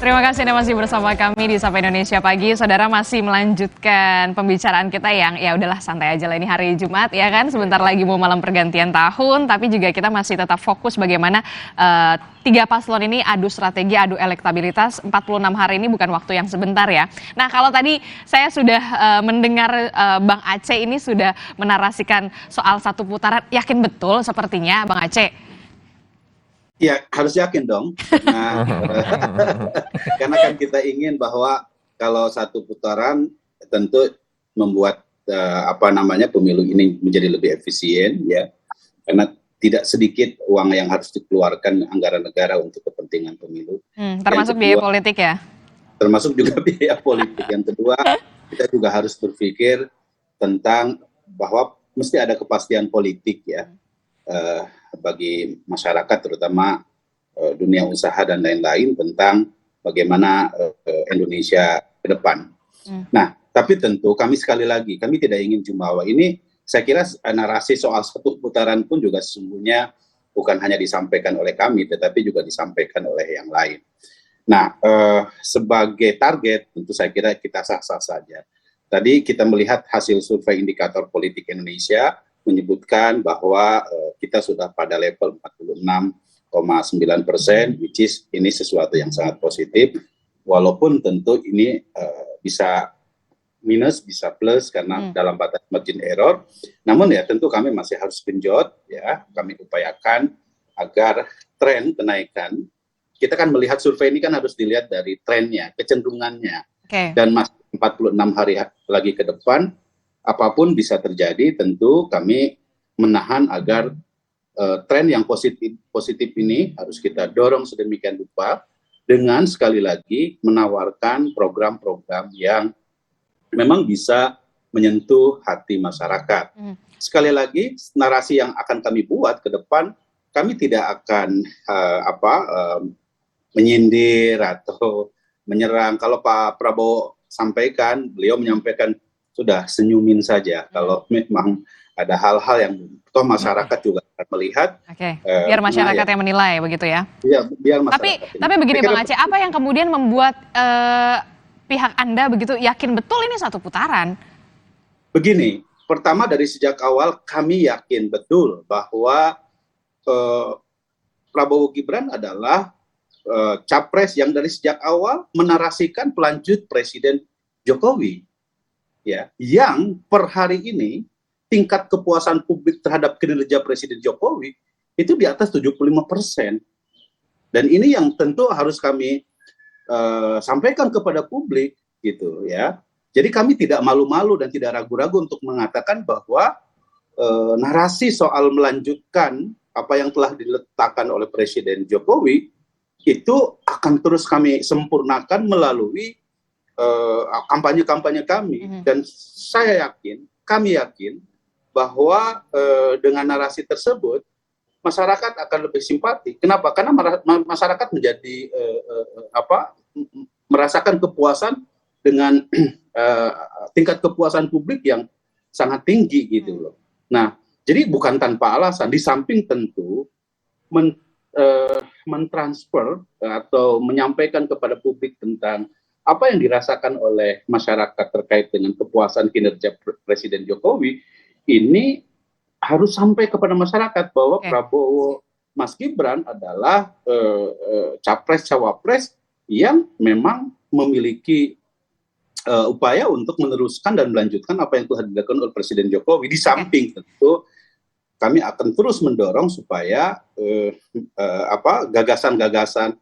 Terima kasih Anda masih bersama kami di Sapa Indonesia Pagi. Saudara masih melanjutkan pembicaraan kita yang ya udahlah santai aja lah, ini hari Jumat ya kan. Sebentar lagi mau malam pergantian tahun, tapi juga kita masih tetap fokus bagaimana tiga paslon ini adu strategi, adu elektabilitas. 46 hari ini bukan waktu yang sebentar ya. Nah, kalau tadi saya sudah mendengar Bang Aceh ini sudah menarasikan soal satu putaran, yakin betul sepertinya Bang Aceh? Ya, harus yakin dong. Karena kan kita ingin bahwa kalau satu putaran tentu membuat pemilu ini menjadi lebih efisien ya. Karena tidak sedikit uang yang harus dikeluarkan anggaran negara untuk kepentingan pemilu. Termasuk biaya politik ya? Termasuk juga biaya politik. Yang kedua, kita juga harus berpikir tentang bahwa mesti ada kepastian politik ya. Bagi masyarakat terutama dunia usaha dan lain-lain tentang bagaimana Indonesia ke depan. Nah, tapi tentu kami sekali lagi, kami tidak ingin jumawa. Ini saya kira narasi soal satu putaran pun juga sesungguhnya bukan hanya disampaikan oleh kami, tetapi juga disampaikan oleh yang lain. Nah, sebagai target tentu saya kira kita sah-sah saja. Tadi kita melihat hasil survei indikator politik Indonesia menyebutkan bahwa kita sudah pada level 46,9%, which is ini sesuatu yang sangat positif, walaupun tentu ini bisa minus, bisa plus karena dalam batas margin error. Namun ya tentu kami masih harus genjot, ya kami upayakan agar tren kenaikan, kita kan melihat survei ini kan harus dilihat dari trennya, kecenderungannya, dan masih 46 hari lagi ke depan. Apapun bisa terjadi, tentu kami menahan agar tren yang positif ini harus kita dorong sedemikian rupa dengan sekali lagi menawarkan program-program yang memang bisa menyentuh hati masyarakat. Sekali lagi, narasi yang akan kami buat ke depan, kami tidak akan menyindir atau menyerang. Kalau Pak Prabowo sampaikan, beliau menyampaikan sudah senyumin saja. Kalau memang ada hal-hal yang toh masyarakat juga akan melihat. Biar masyarakat yang menilai begitu ya. Iya, biar masyarakat. Tapi begini Bang Aceh, apa yang kemudian membuat pihak Anda begitu yakin betul ini satu putaran? Begini, pertama dari sejak awal kami yakin betul bahwa Prabowo Gibran adalah capres yang dari sejak awal menarasikan pelanjut Presiden Jokowi. Ya, yang per hari ini tingkat kepuasan publik terhadap kinerja Presiden Jokowi itu di atas 75%. Dan ini yang tentu harus kami sampaikan kepada publik gitu ya. Jadi kami tidak malu-malu dan tidak ragu-ragu untuk mengatakan bahwa narasi soal melanjutkan apa yang telah diletakkan oleh Presiden Jokowi itu akan terus kami sempurnakan melalui kampanye-kampanye kami. Dan kami yakin bahwa dengan narasi tersebut masyarakat akan lebih simpati. Kenapa? Karena masyarakat menjadi merasakan kepuasan dengan tingkat kepuasan publik yang sangat tinggi gitu loh. Nah, jadi bukan tanpa alasan, di samping tentu mentransfer atau menyampaikan kepada publik tentang apa yang dirasakan oleh masyarakat terkait dengan kepuasan kinerja Presiden Jokowi, ini harus sampai kepada masyarakat bahwa Prabowo Mas Gibran adalah capres-cawapres yang memang memiliki upaya untuk meneruskan dan melanjutkan apa yang telah dilakukan oleh Presiden Jokowi. Di samping tentu kami akan terus mendorong supaya gagasan-gagasan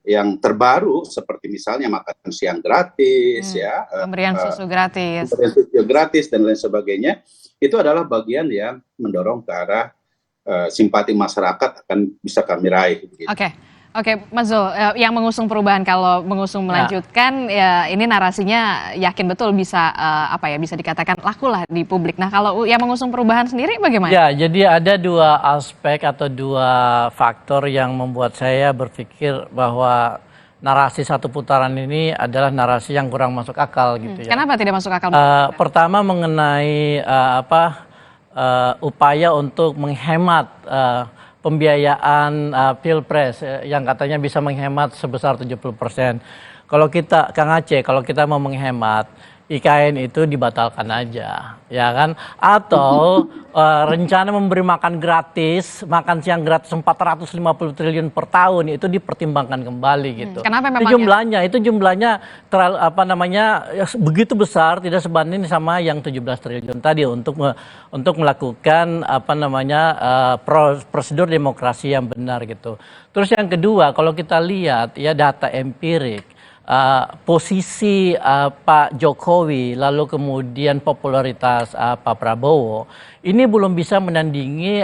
yang terbaru seperti misalnya makan siang gratis, pemberian susu gratis dan lain sebagainya, itu adalah bagian yang mendorong ke arah simpati masyarakat akan bisa kami raih. Gitu. Oke, Mas Zul, yang mengusung perubahan kalau mengusung melanjutkan ya ini narasinya yakin betul bisa bisa dikatakan laku lah di publik. Nah, kalau yang mengusung perubahan sendiri bagaimana? Ya, jadi ada dua aspek atau dua faktor yang membuat saya berpikir bahwa narasi satu putaran ini adalah narasi yang kurang masuk akal gitu ya. Kenapa tidak masuk akal? Pertama mengenai upaya untuk menghemat pembiayaan pilpres yang katanya bisa menghemat sebesar 70%. Kalau kita, Kang Aceh, kalau kita mau menghemat, IKN itu dibatalkan aja, ya kan? Atau rencana memberi makan gratis, makan siang gratis 450 triliun per tahun itu dipertimbangkan kembali gitu. Kenapa memang Itu jumlahnya terlalu begitu besar, tidak sebanding sama yang 17 triliun tadi untuk melakukan prosedur demokrasi yang benar gitu. Terus yang kedua, kalau kita lihat ya data empirik, posisi Pak Jokowi lalu kemudian popularitas Pak Prabowo ini belum bisa menandingi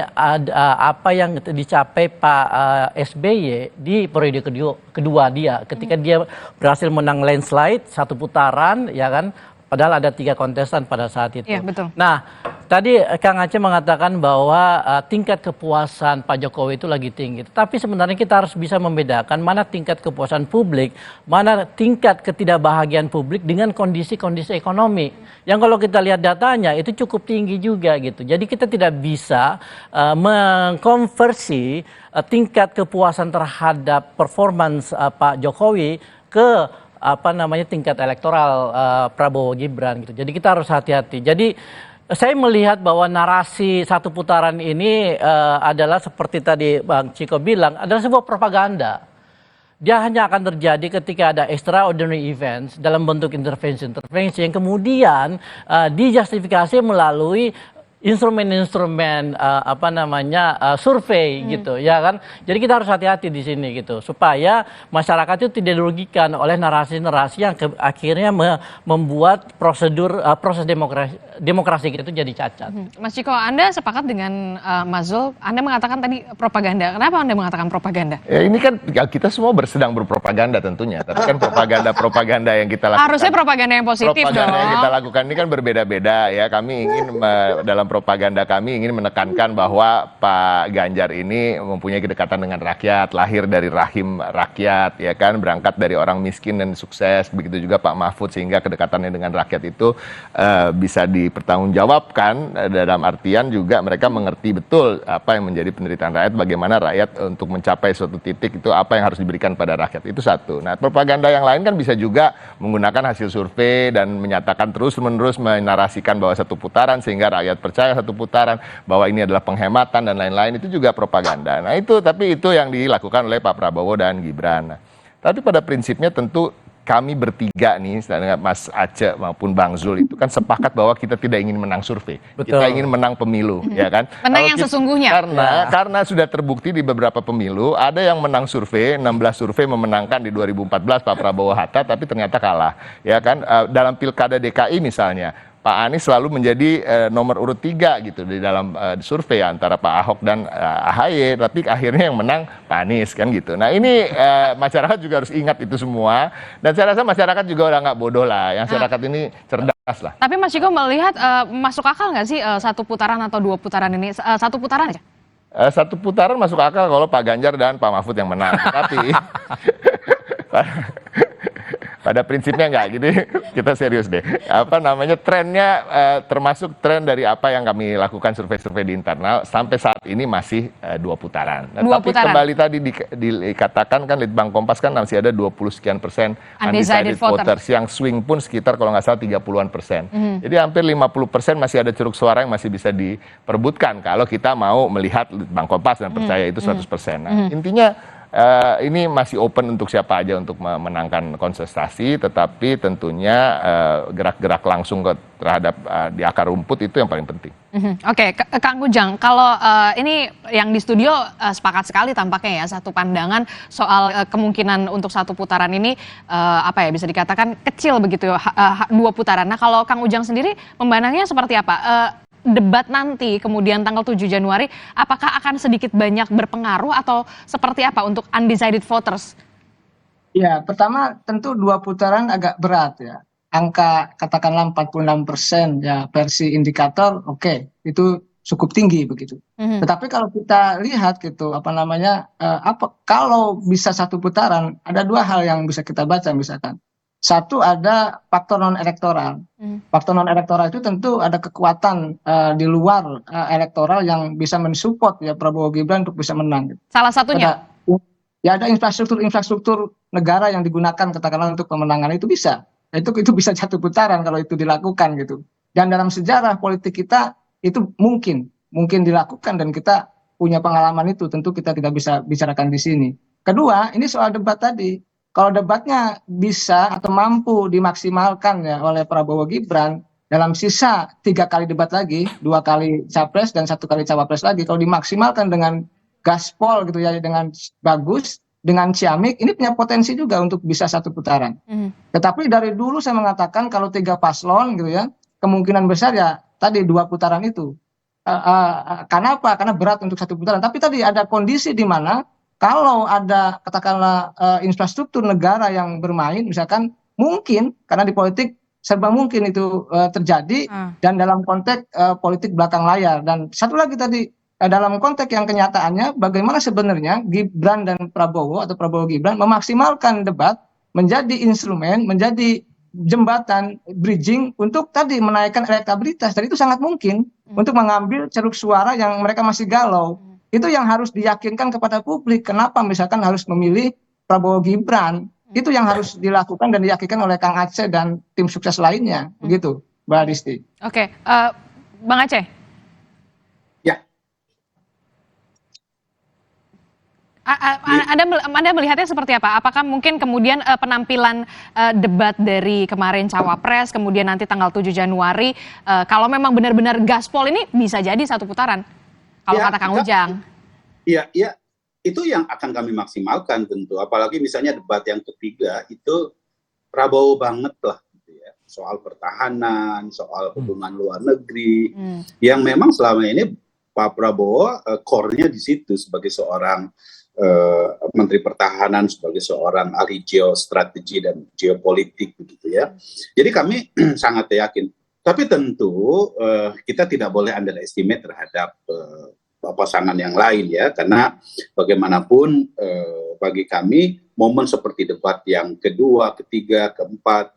apa yang dicapai Pak SBY di periode kedua dia ketika dia berhasil menang landslide 1 putaran, ya kan, padahal ada 3 kontestan pada saat itu. Iya, betul. Nah, tadi Kang Aceh mengatakan bahwa tingkat kepuasan Pak Jokowi itu lagi tinggi. Tapi sebenarnya kita harus bisa membedakan mana tingkat kepuasan publik, mana tingkat ketidakbahagiaan publik dengan kondisi-kondisi ekonomi. Yang kalau kita lihat datanya itu cukup tinggi juga gitu. Jadi kita tidak bisa mengkonversi tingkat kepuasan terhadap performance Pak Jokowi ke tingkat elektoral Prabowo Gibran gitu. Jadi kita harus hati-hati. Jadi saya melihat bahwa narasi 1 putaran ini adalah seperti tadi Bang Ciko bilang, adalah sebuah propaganda. Dia hanya akan terjadi ketika ada extraordinary events dalam bentuk intervensi yang kemudian dijustifikasi melalui instrumen-instrumen survei gitu, ya kan. Jadi kita harus hati-hati di sini gitu supaya masyarakat itu tidak dirugikan oleh narasi-narasi yang akhirnya membuat proses demokrasi itu jadi cacat. Mas Ciko, Anda sepakat dengan Mas Zul? Anda mengatakan tadi propaganda. Kenapa Anda mengatakan propaganda? Ya, ini kan kita semua sedang berpropaganda tentunya, tapi kan propaganda yang kita lakukan. Harusnya propaganda yang positif dong. Propaganda yang kita lakukan ini kan berbeda-beda ya. Kami ingin dalam propaganda kami ingin menekankan bahwa Pak Ganjar ini mempunyai kedekatan dengan rakyat, lahir dari rahim rakyat, ya kan, berangkat dari orang miskin dan sukses. Begitu juga Pak Mahfud, sehingga kedekatannya dengan rakyat itu bisa dipertanggungjawabkan dalam artian juga mereka mengerti betul apa yang menjadi penderitaan rakyat, bagaimana rakyat untuk mencapai suatu titik itu apa yang harus diberikan pada rakyat. Itu satu. Nah, propaganda yang lain kan bisa juga menggunakan hasil survei dan menyatakan terus-menerus menarasikan bahwa 1 putaran sehingga rakyat percaya 1 putaran, bahwa ini adalah penghematan dan lain-lain. Itu juga propaganda. Nah tapi itu yang dilakukan oleh Pak Prabowo dan Gibran. Nah, tapi pada prinsipnya tentu kami bertiga nih, Mas Aceh maupun Bang Zul itu kan sepakat bahwa kita tidak ingin menang survei. Betul. Kita ingin menang pemilu, ya kan? Menang yang sesungguhnya. Karena sudah terbukti di beberapa pemilu, ada yang menang survei, 16 survei memenangkan di 2014 Pak Prabowo Hatta, tapi ternyata kalah. Ya kan? Dalam Pilkada DKI misalnya, Pak Anies selalu menjadi nomor urut 3 gitu di dalam survei antara Pak Ahok dan AHY, tapi akhirnya yang menang Pak Anies kan gitu. Nah ini masyarakat juga harus ingat itu semua, dan saya rasa masyarakat juga udah nggak bodoh lah, yang masyarakat ini cerdas lah. Tapi Mas Ciko melihat masuk akal nggak sih 1 putaran atau 2 putaran ini? 1 putaran aja? 1 putaran masuk akal kalau Pak Ganjar dan Pak Mahfud yang menang, tapi pada prinsipnya enggak, gitu. Kita serius deh. Trennya termasuk tren dari apa yang kami lakukan survei-survei di internal sampai saat ini masih 2 putaran. Nah, tapi putaran. Kembali tadi dikatakan kan Litbang Kompas kan masih ada 20 sekian persen undecided voters yang swing pun sekitar kalau nggak salah 30-an%. Jadi hampir 50% masih ada ceruk suara yang masih bisa diperebutkan kalau kita mau melihat Litbang Kompas dan percaya itu 100%. Nah, intinya ini masih open untuk siapa aja untuk memenangkan kontestasi, tetapi tentunya gerak-gerak langsung terhadap di akar rumput itu yang paling penting. Oke, Kang Ujang, kalau ini yang di studio sepakat sekali tampaknya ya, satu pandangan soal kemungkinan untuk 1 putaran ini bisa dikatakan kecil begitu, 2 putaran. Nah, kalau Kang Ujang sendiri memandangnya seperti apa? Debat nanti kemudian tanggal 7 Januari apakah akan sedikit banyak berpengaruh atau seperti apa untuk undecided voters? Ya, pertama tentu 2 putaran agak berat ya. Angka katakanlah 46% ya versi indikator, oke, itu cukup tinggi begitu. Tetapi kalau kita lihat gitu kalau bisa 1 putaran, ada 2 hal yang bisa kita baca misalkan. Satu ada faktor non elektoral. Faktor non elektoral itu tentu ada kekuatan di luar elektoral yang bisa mensupport ya Prabowo Gibran untuk bisa menang. Salah satunya? Ada infrastruktur negara yang digunakan katakanlah untuk pemenangan itu bisa. Itu bisa satu putaran kalau itu dilakukan gitu. Dan dalam sejarah politik kita itu mungkin dilakukan dan kita punya pengalaman itu, tentu kita tidak bisa bicarakan di sini. Kedua, ini soal debat tadi. Kalau debatnya bisa atau mampu dimaksimalkan ya oleh Prabowo Gibran dalam sisa 3 kali debat lagi, 2 kali capres dan 1 kali cawapres lagi, kalau dimaksimalkan dengan gaspol gitu ya, dengan bagus, dengan ciamik, ini punya potensi juga untuk bisa 1 putaran. Tetapi dari dulu saya mengatakan kalau 3 paslon gitu ya, kemungkinan besar ya tadi 2 putaran itu. Karena apa? Karena berat untuk 1 putaran. Tapi tadi ada kondisi di mana kalau ada katakanlah infrastruktur negara yang bermain, misalkan mungkin karena di politik serba mungkin itu terjadi dan dalam konteks politik belakang layar. Dan satu lagi tadi dalam konteks yang kenyataannya bagaimana sebenarnya Gibran dan Prabowo atau Prabowo Gibran memaksimalkan debat menjadi instrumen, menjadi jembatan bridging untuk tadi menaikkan elektabilitas. Dan itu sangat mungkin untuk mengambil ceruk suara yang mereka masih galau. Itu yang harus diyakinkan kepada publik. Kenapa misalkan harus memilih Prabowo Gibran? Itu yang harus dilakukan dan diyakinkan oleh Kang Aceh dan tim sukses lainnya. Begitu, Mbak Adisti. Oke, Bang Aceh. Ya. Anda melihatnya seperti apa? Apakah mungkin kemudian penampilan debat dari kemarin Cawapres, kemudian nanti tanggal 7 Januari, kalau memang benar-benar gaspol ini bisa jadi 1 putaran? Kalau kata Kang Ujang. Iya, itu yang akan kami maksimalkan tentu. Apalagi misalnya debat yang ketiga itu Prabowo banget lah, gitu ya. Soal pertahanan, soal hubungan luar negeri, yang memang selama ini Pak Prabowo core-nya di situ sebagai seorang Menteri Pertahanan, sebagai seorang ahli geostrategi dan geopolitik, begitu ya. Jadi kami sangat yakin. Tapi tentu kita tidak boleh underestimate terhadap pasangan yang lain ya, karena bagaimanapun bagi kami momen seperti debat yang kedua, ketiga, keempat,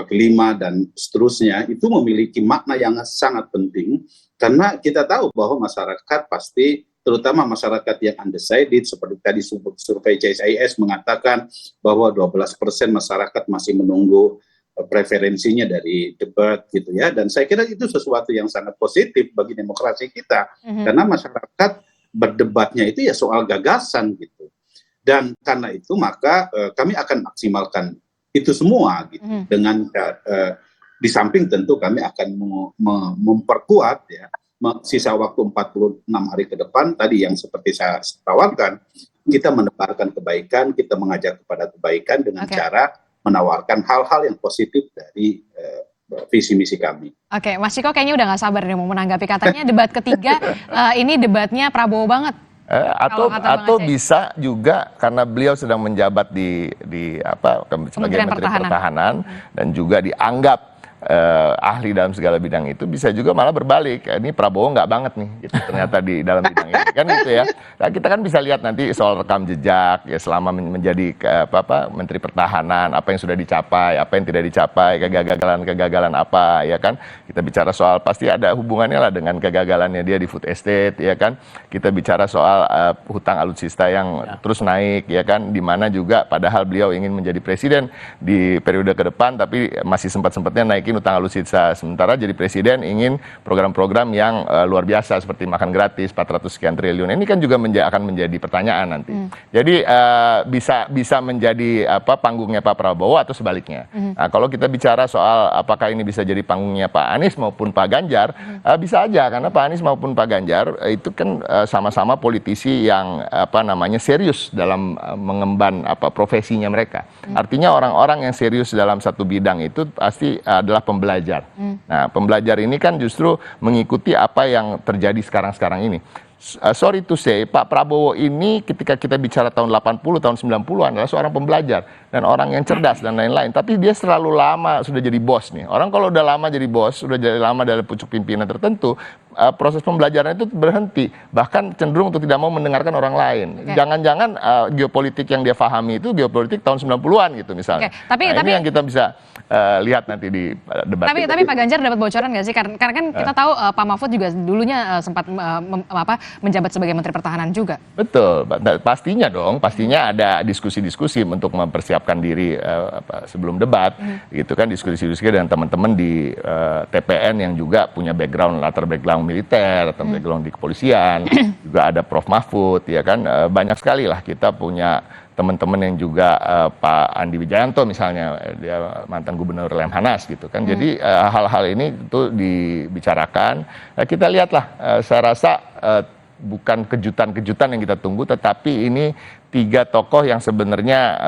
kelima dan seterusnya itu memiliki makna yang sangat penting karena kita tahu bahwa masyarakat pasti, terutama masyarakat yang undecided, seperti tadi survei CSIS mengatakan bahwa 12% masyarakat masih menunggu preferensinya dari debat gitu ya, dan saya kira itu sesuatu yang sangat positif bagi demokrasi kita karena masyarakat berdebatnya itu ya soal gagasan gitu, dan karena itu maka kami akan maksimalkan itu semua gitu dengan di samping tentu kami akan memperkuat ya sisa waktu 46 hari ke depan tadi yang seperti saya tawarkan, kita menebarkan kebaikan, kita mengajak kepada kebaikan dengan cara menawarkan hal-hal yang positif dari visi misi kami. Oke, Mas Ciko kayaknya udah nggak sabar nih mau menanggapi, katanya debat ketiga ini debatnya Prabowo banget. Atau bisa juga karena beliau sedang menjabat di sebagai Menteri Pertahanan dan juga dianggap ahli dalam segala bidang itu, bisa juga malah berbalik, ini Prabowo nggak banget nih gitu, ternyata di dalam bidang ini kan gitu ya. Nah, kita kan bisa lihat nanti soal rekam jejak ya selama menjadi Menteri Pertahanan, apa yang sudah dicapai, apa yang tidak dicapai, kegagalan apa ya kan. Kita bicara soal pasti ada hubungannya lah dengan kegagalannya dia di food estate ya kan. Kita bicara soal hutang alutsista yang terus naik ya kan, di mana juga padahal beliau ingin menjadi presiden di periode ke depan tapi masih sempat-sempatnya naik utang alutsista, sementara jadi presiden ingin program-program yang luar biasa seperti makan gratis 400 sekian triliun. Ini kan juga akan menjadi pertanyaan nanti. Jadi bisa menjadi panggungnya Pak Prabowo atau sebaliknya. Nah, kalau kita bicara soal apakah ini bisa jadi panggungnya Pak Anies maupun Pak Ganjar, bisa aja karena Pak Anies maupun Pak Ganjar itu kan sama-sama politisi yang serius dalam mengemban profesinya mereka. Artinya orang-orang yang serius dalam satu bidang itu pasti adalah pembelajar. Nah, pembelajar ini kan justru mengikuti apa yang terjadi sekarang-sekarang ini. Sorry to say, Pak Prabowo ini ketika kita bicara tahun 80, tahun 90-an adalah seorang pembelajar dan orang yang cerdas dan lain-lain. Tapi dia terlalu lama sudah jadi bos nih. Orang kalau udah lama jadi bos, sudah jadi lama dalam pucuk pimpinan tertentu, proses pembelajaran itu berhenti, bahkan cenderung untuk tidak mau mendengarkan orang lain. Jangan-jangan geopolitik yang dia pahami itu geopolitik tahun 90-an gitu misalnya. Ini yang kita bisa lihat nanti di debat. Tapi Pak Ganjar dapat bocoran nggak sih? Karena kan kita tahu Pak Mahfud juga dulunya sempat menjabat sebagai Menteri Pertahanan juga. Betul, pastinya dong, pastinya ada diskusi-diskusi untuk mempersiapkan diri sebelum debat, gitu kan, diskusi-diskusi dengan teman-teman di TPN yang juga punya latar background militer atau background di kepolisian, juga ada Prof Mahfud, ya kan, banyak sekali lah kita punya teman-teman yang juga Pak Andi Wijayanto misalnya, dia mantan Gubernur Lemhanas gitu kan. Jadi hal-hal ini itu dibicarakan. Kita lihatlah, saya rasa bukan kejutan-kejutan yang kita tunggu, tetapi ini 3 tokoh yang sebenarnya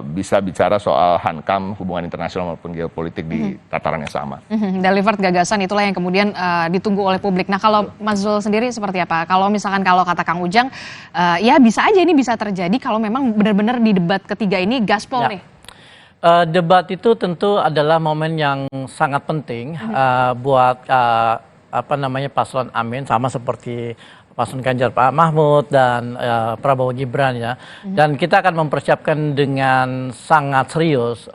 bisa bicara soal hankam hubungan internasional maupun geopolitik di tataran yang sama. Delivered gagasan itulah yang kemudian ditunggu oleh publik. Nah, kalau Mas Zul sendiri seperti apa? Kalau misalkan kalau kata Kang Ujang, ya bisa aja ini bisa terjadi kalau memang benar-benar di debat ketiga ini gaspol nih. Debat itu tentu adalah momen yang sangat penting buat paslon Amin, sama seperti paslon Ganjar Pak Mahfud dan Prabowo Gibran ya. Dan kita akan mempersiapkan dengan sangat serius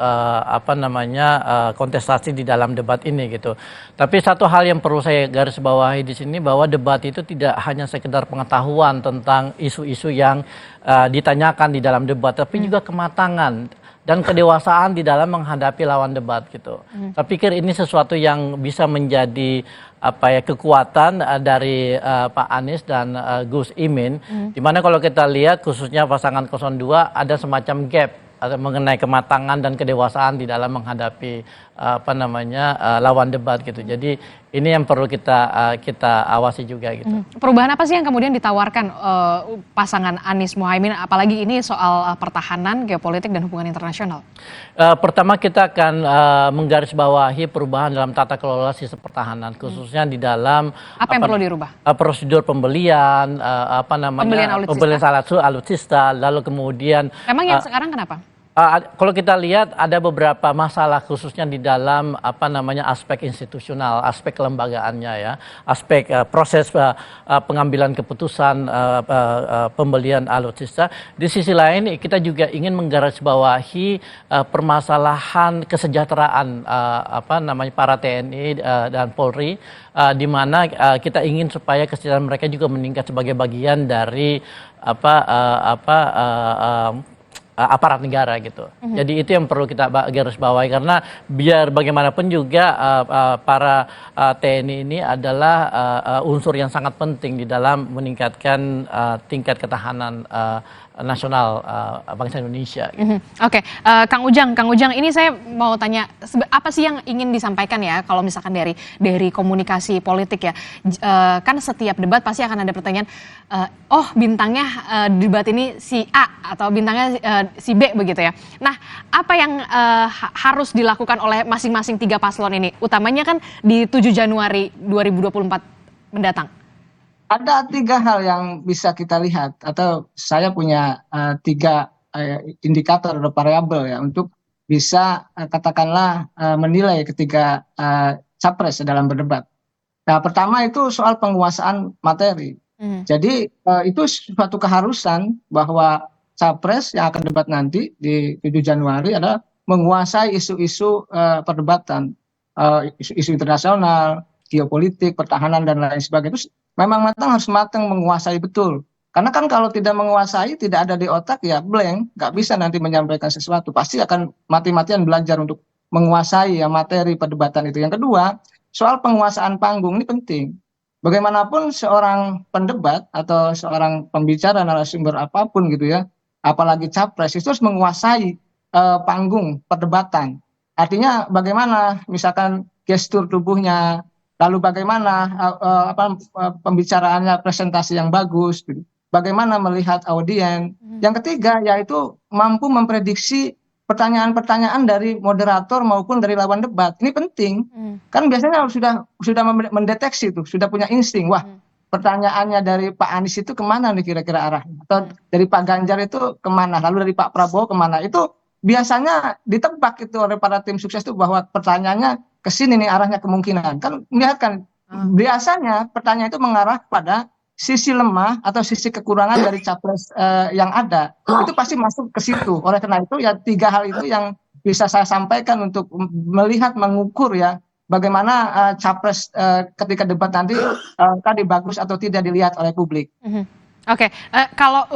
kontestasi di dalam debat ini gitu. Tapi satu hal yang perlu saya garis bawahi di sini, bahwa debat itu tidak hanya sekedar pengetahuan tentang isu-isu yang ditanyakan di dalam debat, tapi juga kematangan dan kedewasaan di dalam menghadapi lawan debat gitu. Saya pikir ini sesuatu yang bisa menjadi kekuatan dari Pak Anies dan Gus Imin, di mana kalau kita lihat khususnya pasangan 02 ada semacam gap mengenai kematangan dan kedewasaan di dalam menghadapi lawan debat gitu. Jadi ini yang perlu kita awasi juga gitu. Perubahan apa sih yang kemudian ditawarkan pasangan Anies Muhaimin, apalagi ini soal pertahanan, geopolitik dan hubungan internasional? Pertama kita akan menggarisbawahi perubahan dalam tata kelola sistem pertahanan, khususnya di dalam apa yang perlu dirubah? Prosedur pembelian, pembelian alutsista, lalu kemudian. Memang yang sekarang kenapa? Kalau kita lihat ada beberapa masalah khususnya di dalam aspek institusional, aspek kelembagaannya ya, aspek proses pengambilan keputusan pembelian alutsista. Di sisi lain kita juga ingin menggarisbawahi permasalahan kesejahteraan para TNI dan Polri, di mana kita ingin supaya kesejahteraan mereka juga meningkat sebagai bagian dari aparat negara gitu. Jadi itu yang perlu kita garis bawahi, karena biar bagaimanapun juga para TNI ini adalah unsur yang sangat penting di dalam meningkatkan tingkat ketahanan nasional bangsa Indonesia. Gitu. Oke, Kang Ujang, ini saya mau tanya, apa sih yang ingin disampaikan ya kalau misalkan dari komunikasi politik ya? Kan setiap debat pasti akan ada pertanyaan, bintangnya debat ini si A atau bintangnya si B begitu ya. Nah, apa yang harus dilakukan oleh masing-masing 3 paslon ini? Utamanya kan di 7 Januari 2024 mendatang. Ada 3 hal yang bisa kita lihat, atau saya punya 3 indikator atau variabel ya untuk bisa katakanlah menilai ketiga capres dalam berdebat. Nah, pertama itu soal penguasaan materi. Jadi itu suatu keharusan bahwa capres yang akan debat nanti di 7 Januari adalah menguasai isu-isu perdebatan, isu-isu internasional, geopolitik, pertahanan dan lain sebagainya. Itu memang harus matang menguasai betul. Karena kan kalau tidak menguasai, tidak ada di otak, ya blank, nggak bisa nanti menyampaikan sesuatu. Pasti akan mati-matian belajar untuk menguasai ya materi perdebatan itu. Yang kedua, soal penguasaan panggung ini penting. Bagaimanapun seorang pendebat atau seorang pembicara narasumber apapun gitu ya, apalagi capres, itu harus menguasai panggung perdebatan. Artinya bagaimana misalkan gestur tubuhnya, lalu bagaimana pembicaraannya, presentasi yang bagus, gitu. Bagaimana melihat audiens. Yang ketiga yaitu mampu memprediksi pertanyaan-pertanyaan dari moderator maupun dari lawan debat. Ini penting. Kan biasanya sudah mendeteksi itu, sudah punya insting. Wah, pertanyaannya dari Pak Anies itu kemana nih kira-kira arahnya? Atau dari Pak Ganjar itu kemana? Lalu dari Pak Prabowo kemana? Itu biasanya ditebak itu oleh para tim sukses itu bahwa pertanyaannya ke sini nih arahnya kemungkinan. Kan melihat kan biasanya pertanyaan itu mengarah pada sisi lemah atau sisi kekurangan dari capres yang ada. Itu pasti masuk ke situ. Oleh karena itu ya 3 hal itu yang bisa saya sampaikan untuk melihat, mengukur ya bagaimana capres ketika debat nanti tadi bagus atau tidak dilihat oleh publik. Oke, kalau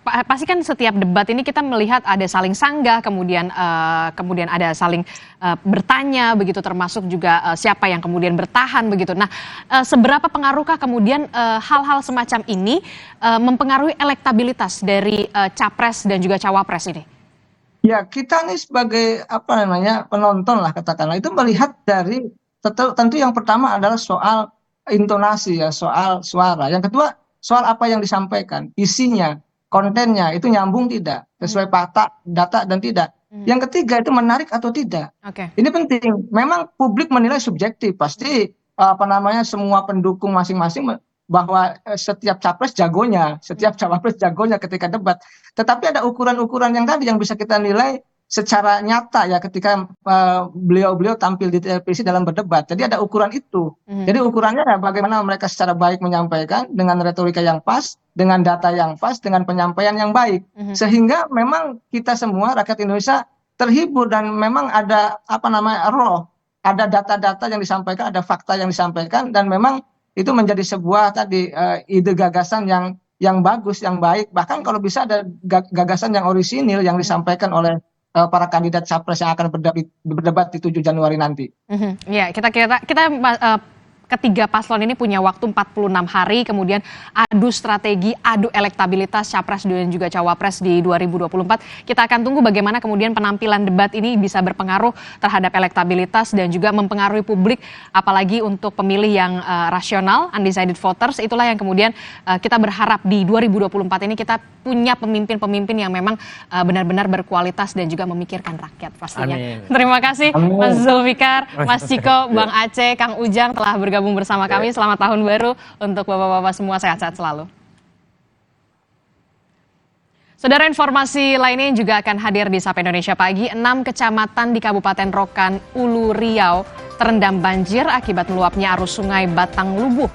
pasti kan setiap debat ini kita melihat ada saling sanggah, kemudian ada saling bertanya begitu, termasuk juga siapa yang kemudian bertahan begitu. Nah, seberapa pengaruhkah kemudian hal-hal semacam ini mempengaruhi elektabilitas dari capres dan juga cawapres ini? Ya, kita nih sebagai penonton lah katakanlah, itu melihat dari tentu yang pertama adalah soal intonasi ya, soal suara. Yang kedua soal apa yang disampaikan, isinya, kontennya itu nyambung tidak, sesuai fakta, data dan tidak. Yang ketiga itu menarik atau tidak. Ini penting. Memang publik menilai subjektif, pasti semua pendukung masing-masing bahwa setiap capres jagonya, setiap cawapres jagonya ketika debat. Tetapi ada ukuran-ukuran yang tadi yang bisa kita nilai secara nyata ya ketika beliau-beliau tampil di televisi dalam berdebat. Jadi ada ukuran itu. Jadi ukurannya ya bagaimana mereka secara baik menyampaikan dengan retorika yang pas, dengan data yang pas, dengan penyampaian yang baik. Sehingga memang kita semua rakyat Indonesia terhibur dan memang ada raw, ada data-data yang disampaikan, ada fakta yang disampaikan dan memang itu menjadi sebuah tadi ide gagasan yang bagus, yang baik. Bahkan kalau bisa ada gagasan yang orisinil yang disampaikan oleh para kandidat capres yang akan berdebat di 7 Januari nanti. Ya, kita ketiga paslon ini punya waktu 46 hari, kemudian adu strategi, adu elektabilitas capres dan juga cawapres di 2024. Kita akan tunggu bagaimana kemudian penampilan debat ini bisa berpengaruh terhadap elektabilitas dan juga mempengaruhi publik, apalagi untuk pemilih yang rasional, undecided voters. Itulah yang kemudian kita berharap di 2024 ini kita punya pemimpin-pemimpin yang memang benar-benar berkualitas dan juga memikirkan rakyat pastinya. Amin. Terima kasih Mas Zulfikar, Mas Ciko, Bang Aceh, Kang Ujang telah bergabung bersama kami. Selamat tahun baru untuk bapak-bapak semua, sehat-sehat selalu. Saudara, informasi lainnya yang juga akan hadir di Sapa Indonesia Pagi. 6 kecamatan di Kabupaten Rokan, Ulu Riau terendam banjir akibat meluapnya arus sungai Batang Lubuh.